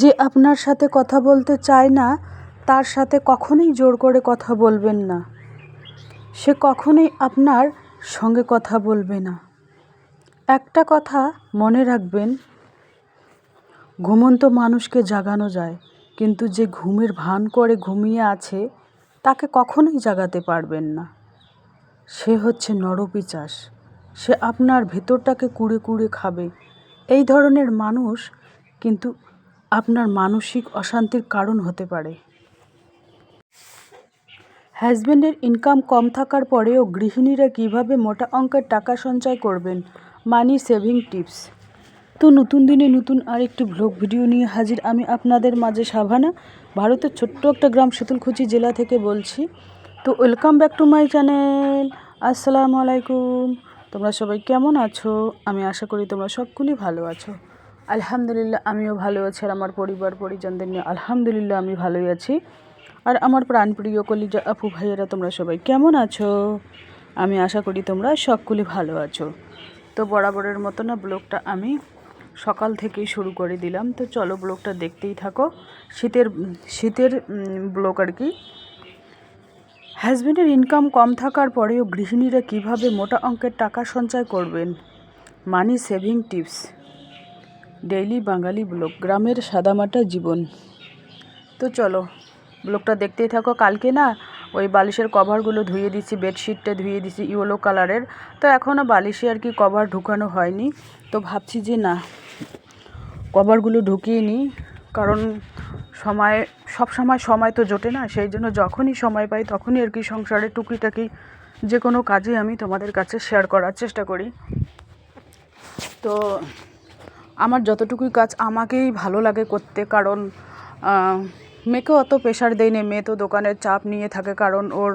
যে আপনার সাথে কথা বলতে চায় না তার সাথে কখনোই জোর করে কথা বলবেন না। সে কখনোই আপনার সঙ্গে কথা বলবে না। একটা কথা মনে রাখবেন, ঘুমন্ত মানুষকে জাগানো যায়, কিন্তু যে ঘুমের ভান করে ঘুমিয়ে আছে তাকে কখনোই জাগাতে পারবেন না। সে হচ্ছে নরপিশাচ। সে আপনার ভেতরটাকে কুড়ে কুড়ে খাবে। এই ধরনের মানুষ কিন্তু আপনার মানসিক অশান্তির কারণ হতে পারে। হাজব্যান্ডের ইনকাম কম থাকার পরেও গৃহিণীরা কীভাবে মোটা অঙ্কের টাকা সঞ্চয় করবেন, মানি সেভিং টিপস। তো নতুন দিনে নতুন আরেকটি ব্লগ ভিডিও নিয়ে হাজির আমি আপনাদের মাঝে সাভানা, ভারতের ছোট্ট একটা গ্রাম শীতলকুচি জেলা থেকে বলছি। তো welcome back to my channel. আসসালামু আলাইকুম। তোমরা সবাই কেমন আছো? আমি আশা করি তোমরা সকলেই ভালো আছো। আলহামদুলিল্লাহ আমিও ভালো আছি, আর আমার পরিবার পরিজনদের নিয়ে আলহামদুলিল্লাহ আমি ভালোই আছি। আর আমার প্রাণপ্রিয় কলিজা আপু ভাইয়েরা তোমরা সবাই কেমন আছো? আমি আশা করি তোমরা সকলেই ভালো আছো। তো বরাবরের মতো না ব্লগটা আমি সকাল থেকেই শুরু করে দিলাম। তো চলো ব্লগটা দেখতেই থাকো। শীতের ব্লগ আর কি। হাজব্যান্ডের ইনকাম কম থাকার পরেও গৃহিণীরা কিভাবে মোটা অঙ্কের টাকা সঞ্চয় করবেন, মানি সেভিং টিপস। ডেইলি বাঙালি ব্লগ, গ্রামের সাদামাটা জীবন। তো চলো ব্লগটা দেখতেই থাকো। কালকে না ওই বালিশের কভারগুলো ধুয়ে দিচ্ছি, বেডশিটটা ধুয়ে দিচ্ছি ইয়েলো কালারের। তো এখনও বালিশে আর কি কভার ঢুকানো হয়নি। তো ভাবছি যে না কভারগুলো ঢুকিয়ে নিই, কারণ সব সময় তো জোটে না। সেই জন্য যখনই সময় পাই তখনই আর কি সংসারে টুকিটাকি যে কোনো কাজে আমি তোমাদের কাছে শেয়ার করার চেষ্টা করি। তো আমার যতটুকুই কাজ আমাকেই ভালো লাগে করতে, কারণ মেয়েকেও অত প্রেশার দেই না। মেয়ে তো দোকানের চাপ নিয়ে থাকে, কারণ ওর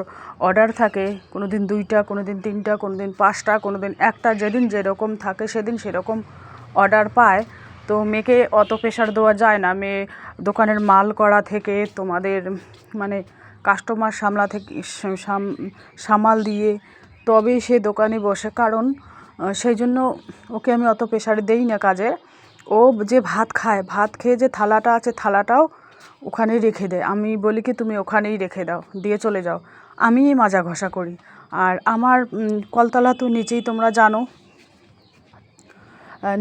অর্ডার থাকে কোনো দিন 2টা, কোনো দিন 3টা, কোনো দিন 5টা, কোনো দিন 1টা। যেদিন যেরকম থাকে সেদিন সেরকম অর্ডার পায়। তো মেয়েকে অত প্রেশার দেওয়া যায় না। মেয়ে দোকানের মাল করা থেকে তোমাদের মানে কাস্টমার সামাল দিয়ে তবেই সে দোকানে বসে, কারণ সেই জন্য ওকে আমি অত প্রেশার দেই না কাজে। ও যে ভাত খায়, ভাত খেয়ে যে থালাটা আছে থালাটাও ওখানেই রেখে দেয়। আমি বলি কি তুমি ওখানেই রেখে দাও, দিয়ে চলে যাও, আমি মাজা ঘষা করি। আর আমার কলতলা তো নিচেই, তোমরা জানো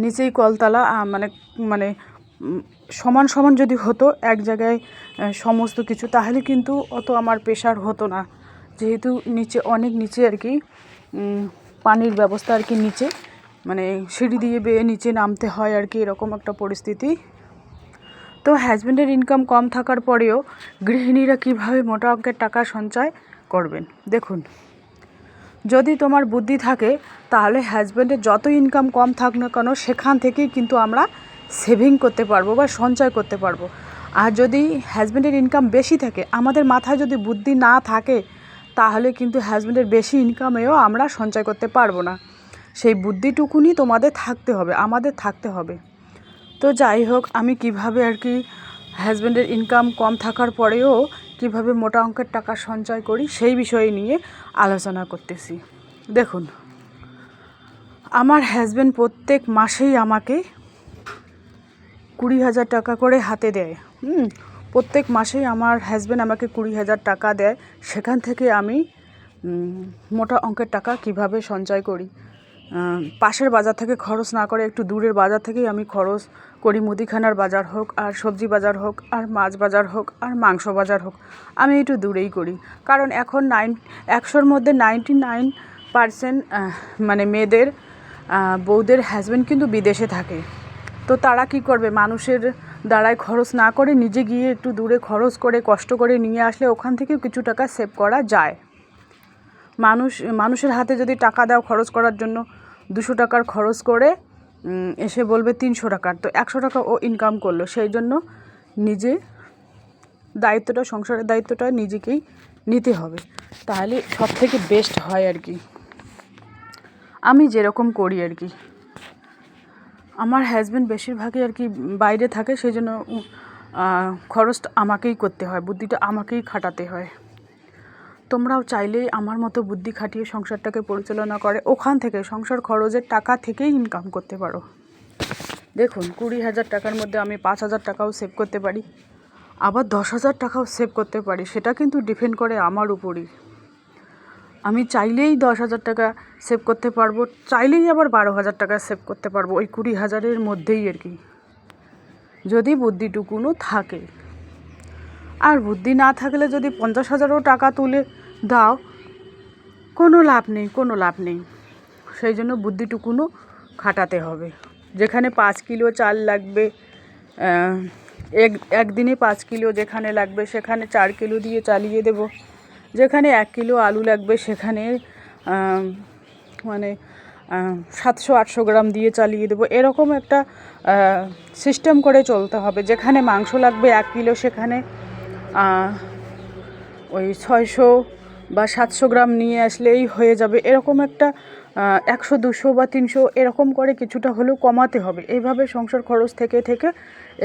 নিচেই কলতলা। মানে সমান সমান যদি হতো এক জায়গায় সমস্ত কিছু, তাহলে কিন্তু অত আমার প্রেশার হতো না। যেহেতু নিচে অনেক নিচে আর কি, পানির ব্যবস্থা আর কি নিচে, মানে সিঁড়ি দিয়ে বেয়ে নিচে নামতে হয় আর কি, এরকম একটা পরিস্থিতি। তো হাজব্যান্ডের ইনকাম কম থাকার পরেও গৃহিণীরা কীভাবে মোটা অঙ্কের টাকা সঞ্চয় করবেন, দেখুন। যদি তোমার বুদ্ধি থাকে তাহলে হাজব্যান্ডের যত ইনকাম কম থাক না কেন সেখান থেকেই কিন্তু আমরা সেভিং করতে পারবো বা সঞ্চয় করতে পারবো। আর যদি হাজব্যান্ডের ইনকাম বেশি থাকে, আমাদের মাথায় যদি বুদ্ধি না থাকে, তাহলে কিন্তু হাজব্যান্ডের বেশি ইনকামেও আমরা সঞ্চয় করতে পারবো না। সেই বুদ্ধিটুকুনি তোমাদের থাকতে হবে, আমাদের থাকতে হবে। তো যাই হোক, আমি কিভাবে আর কি হাজব্যান্ডের ইনকাম কম থাকার পরেও কিভাবে মোটা অঙ্কের টাকা সঞ্চয় করি সেই বিষয় নিয়ে আলোচনা করতেছি। দেখুন, আমার হাজব্যান্ড প্রত্যেক মাসেই আমাকে 20,000 টাকা করে হাতে দেয়। প্রত্যেক মাসেই আমার হাজব্যান্ড আমাকে 20,000 টাকা দেয়। সেখান থেকে আমি মোটা অঙ্কের টাকা কিভাবে সঞ্চয় করি, পাশের বাজার থেকে খরচ না করে একটু দূরের বাজার থেকেই আমি খরচ করি। মুদিখানার বাজার হোক, আর সবজি বাজার হোক, আর মাছ বাজার হোক, আর মাংস বাজার হোক, আমি একটু দূরেই করি। কারণ এখন 100-র মধ্যে 99% মানে মেয়েদের বউদের হাজব্যান্ড কিন্তু বিদেশে থাকে। তো তারা কি করবে, মানুষের দ্বারায় খরচ না করে নিজে গিয়ে একটু দূরে খরচ করে কষ্ট করে নিয়ে আসলে ওখান থেকেও কিছু টাকা সেভ করা যায়। মানুষের হাতে যদি টাকা দাও খরচ করার জন্য, 200 টাকার খরচ করে এসে বলবে 300 টাকার, তো 100 টাকা ও ইনকাম করলো। সেই জন্য নিজে সংসারের দায়িত্বটা নিজেকেই নিতে হবে, তাহলে সব থেকে বেস্ট হয় আর কি। আমি যেরকম করি আর কি, আমার হাজব্যান্ড বেশিরভাগই আর কি বাইরে থাকে, সেই জন্য খরচটা আমাকেই করতে হয়, বুদ্ধিটা আমাকেই খাটাতে হয়। তোমরাও চাইলেই আমার মতো বুদ্ধি খাটিয়ে সংসারটাকে পরিচালনা করে ওখান থেকে সংসার খরচের টাকা থেকেই ইনকাম করতে পারো। দেখুন 20,000 টাকার মধ্যে আমি 5,000 টাকাও সেভ করতে পারি, আবার 10,000 টাকাও সেভ করতে পারি। সেটা কিন্তু ডিপেন্ড করে আমার উপরই। আমি চাইলেই 10,000 টাকা সেভ করতে পারবো, চাইলেই আবার 12,000 টাকা সেভ করতে পারবো, ওই 20,000-এর মধ্যেই আর কি, যদি বুদ্ধিটুকুনও থাকে। আর বুদ্ধি না থাকলে যদি 50,000ও টাকা তুলে দাও, কোনো লাভ নেই, কোনো লাভ নেই। সেই জন্য বুদ্ধিটুকুনও খাটাতে হবে। যেখানে 5 কিলো চাল লাগবে, একদিনে 5 কিলো যেখানে লাগবে সেখানে 4 কিলো দিয়ে চালিয়ে দেব। যেখানে 1 কিলো আলু লাগবে সেখানে মানে 700-800 গ্রাম দিয়ে চালিয়ে দেবো। এরকম একটা সিস্টেম করে চলতে হবে। যেখানে মাংস লাগবে 1 কিলো সেখানে ওই 600 বা 700 গ্রাম নিয়ে আসলেই হয়ে যাবে। এরকম একটা 100, 200 বা 300 এরকম করে কিছুটা হলেও কমাতে হবে। এইভাবে সংসার খরচ থেকে থেকে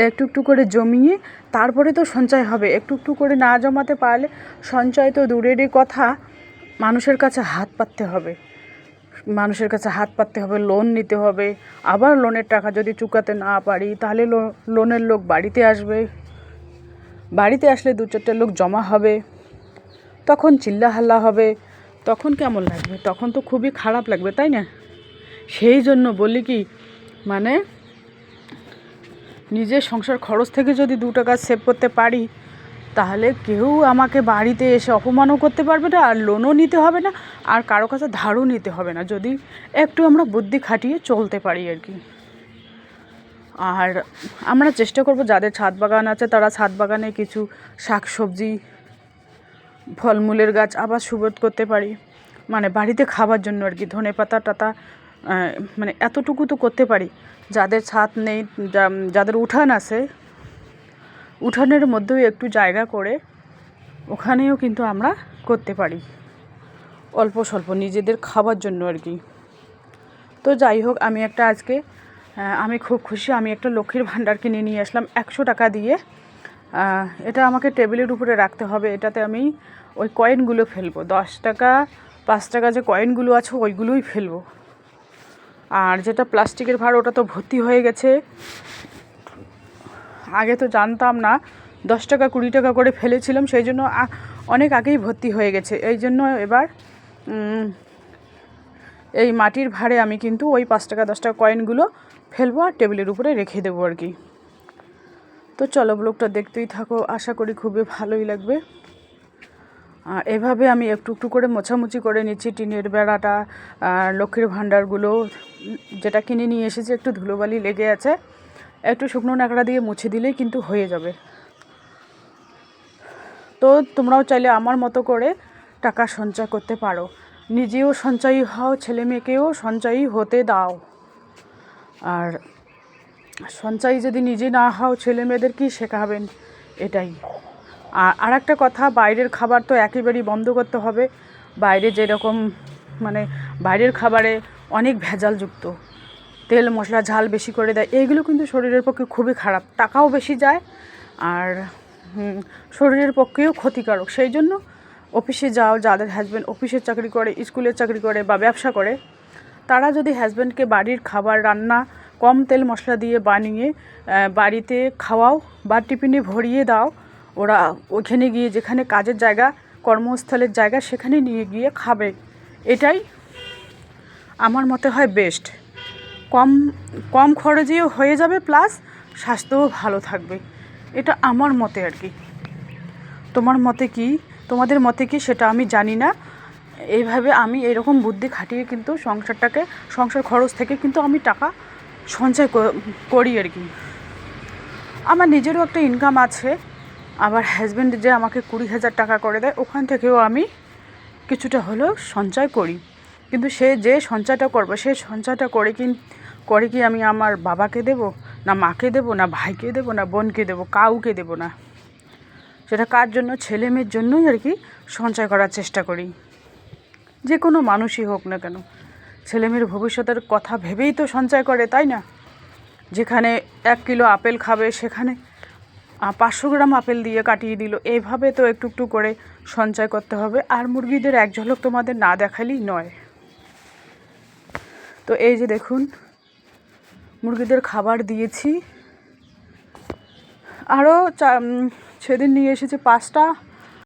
একটু একটু করে জমিয়ে তারপরে তো সঞ্চয় হবে। একটু একটু করে না জমাতে পারলে সঞ্চয় তো দূরেরই কথা, মানুষের কাছে হাত পাততে হবে, মানুষের কাছে হাত পাততে হবে, লোন নিতে হবে। আবার লোনের টাকা যদি চুকাতে না পারি তাহলে লোনের লোক বাড়িতে আসবে, বাড়িতে আসলে 2-4টা লোক জমা হবে, তখন চিল্লাহাল্লা হবে, তখন কেমন লাগবে? তখন তো খুবই খারাপ লাগবে, তাই না? সেই জন্য বলি কি, মানে নিজের সংসার খরচ থেকে যদি 2 টাকা সেভ করতে পারি তাহলে কেউ আমাকে বাড়িতে এসে অপমানও করতে পারবে না, আর লোনও নিতে হবে না, আর কারো কাছে ধারও নিতে হবে না, যদি একটু আমরা বুদ্ধি খাটিয়ে চলতে পারি আর কি। আর আমরা চেষ্টা করব যাদের ছাদ বাগান আছে তারা ছাদ বাগানে কিছু শাক সবজি ফলমূলের গাছ আবার সুবোধ করতে পারি, মানে বাড়িতে খাবার জন্য আর কি। ধনেপাতা টাতা মানে এতটুকু তো করতে পারি। যাদের ছাদ নেই, যাদের উঠান আছে, উঠানের মধ্যেও একটু জায়গা করে ওখানেও কিন্তু আমরা করতে পারি অল্প স্বল্প নিজেদের খাবার জন্য আর কি। তো যাই হোক, আমি একটা আজকে আমি খুব খুশি, আমি একটা লক্ষ্মীর ভাণ্ডার কিনে নিয়ে আসলাম 100 টাকা দিয়ে। এটা আমাকে টেবিলের উপরে রাখতে হবে। এটাতে আমি ওই কয়েনগুলো ফেলবো, 10 টাকা 5 টাকা যে কয়েনগুলো আছে ওইগুলোই ফেলবো। আর যেটা প্লাস্টিকের ভাঁড় ওটা তো ভর্তি হয়ে গেছে। আগে তো জানতাম না, 10 টাকা 20 টাকা করে ফেলেছিলাম, সেই জন্য অনেক আগেই ভর্তি হয়ে গেছে। এই জন্য এবার এই মাটির ভাঁড়ে আমি কিন্তু ওই 5 টাকা 10 টাকা কয়েনগুলো ফেলবো আর টেবিলের উপরে রেখে দেবো আর কি। তো চলো ব্লগটা দেখতেই থাকো, আশা করি খুবই ভালোই লাগবে। এভাবে আমি একটু একটু করে মোছামুছি করে নিচ্ছি টিনের বেড়াটা, লক্ষ্মীর ভাণ্ডারগুলো যেটা কিনে নিয়ে এসেছি, একটু ধুলোবালি লেগে আছে, একটু শুকনো ন্যাকড়া দিয়ে মুছে দিলেই কিন্তু হয়ে যাবে। তো তোমরাও চাইলে আমার মতো করে টাকা সঞ্চয় করতে পারো, নিজেও সঞ্চয়ী হও, ছেলে মেয়েকেও সঞ্চয়ী হতে দাও। আর সঞ্চয়ী যদি নিজে না হও, ছেলে মেয়েদের কী শেখাবেন? এটাই। আর একটা কথা, বাইরের খাবার তো একেবারেই বন্ধ করতে হবে। বাইরে যেরকম মানে বাইরের খাবারে অনেক ভেজালযুক্ত, তেল মশলা ঝাল বেশি করে দেয়, এইগুলো কিন্তু শরীরের পক্ষে খুবই খারাপ, টাকাও বেশি যায় আর শরীরের পক্ষেও ক্ষতিকারক। সেই জন্য অফিসে যাও, যাদের হাজব্যান্ড অফিসের চাকরি করে, স্কুলের চাকরি করে বা ব্যবসা করে, তারা যদি হাজব্যান্ডকে বাড়ির খাবার রান্না কম তেল মশলা দিয়ে বানিয়ে বাড়িতে খাওয়াও বা টিফিনে ভরিয়ে দাও, ওরা ওইখানে গিয়ে যেখানে কাজের জায়গা, কর্মস্থলের জায়গা, সেখানে নিয়ে গিয়ে খাবে। এটাই আমার মতে হয় বেস্ট। কম খরচেও হয়ে যাবে, প্লাস স্বাস্থ্যও ভালো থাকবে। এটা আমার মতে আর কি। তোমার মতে কি, তোমাদের মতে কি সেটা আমি জানি না। এইভাবে আমি এরকম বুদ্ধি খাটিয়ে কিন্তু সংসার খরচ থেকে কিন্তু আমি টাকা সঞ্চয় করি আর কি। আমার নিজেরও একটা ইনকাম আছে, আবার হাজব্যান্ড যে আমাকে 20,000 টাকা করে দেয়, ওখান থেকেও আমি কিছুটা হলেও সঞ্চয় করি। কিন্তু সে যে সঞ্চয়টা করবো, সেই সঞ্চয়টা করে কি আমি আমার বাবাকে দেব, না মাকে দেব, না ভাইকে দেব, না বোনকে দেব, কাউকে দেব না। সেটা কার জন্য? ছেলে মেয়ের জন্যই আর কি সঞ্চয় করার চেষ্টা করি। যে কোনো মানুষই হোক না কেন, ছেলে মেয়ের ভবিষ্যতের কথা ভেবেই তো সঞ্চয় করে, তাই না? যেখানে 1 কিলো আপেল খাবে সেখানে 500 গ্রাম আপেল দিয়ে কাটিয়ে দিল। এইভাবে তো একটু একটু করে সঞ্চয় করতে হবে। আর মুরগিদের এক ঝলক তোমাদের না দেখালেই নয়। তো এই যে দেখুন মুরগিদের খাবার দিয়েছি। আরও সেদিন নিয়ে এসেছে 5টা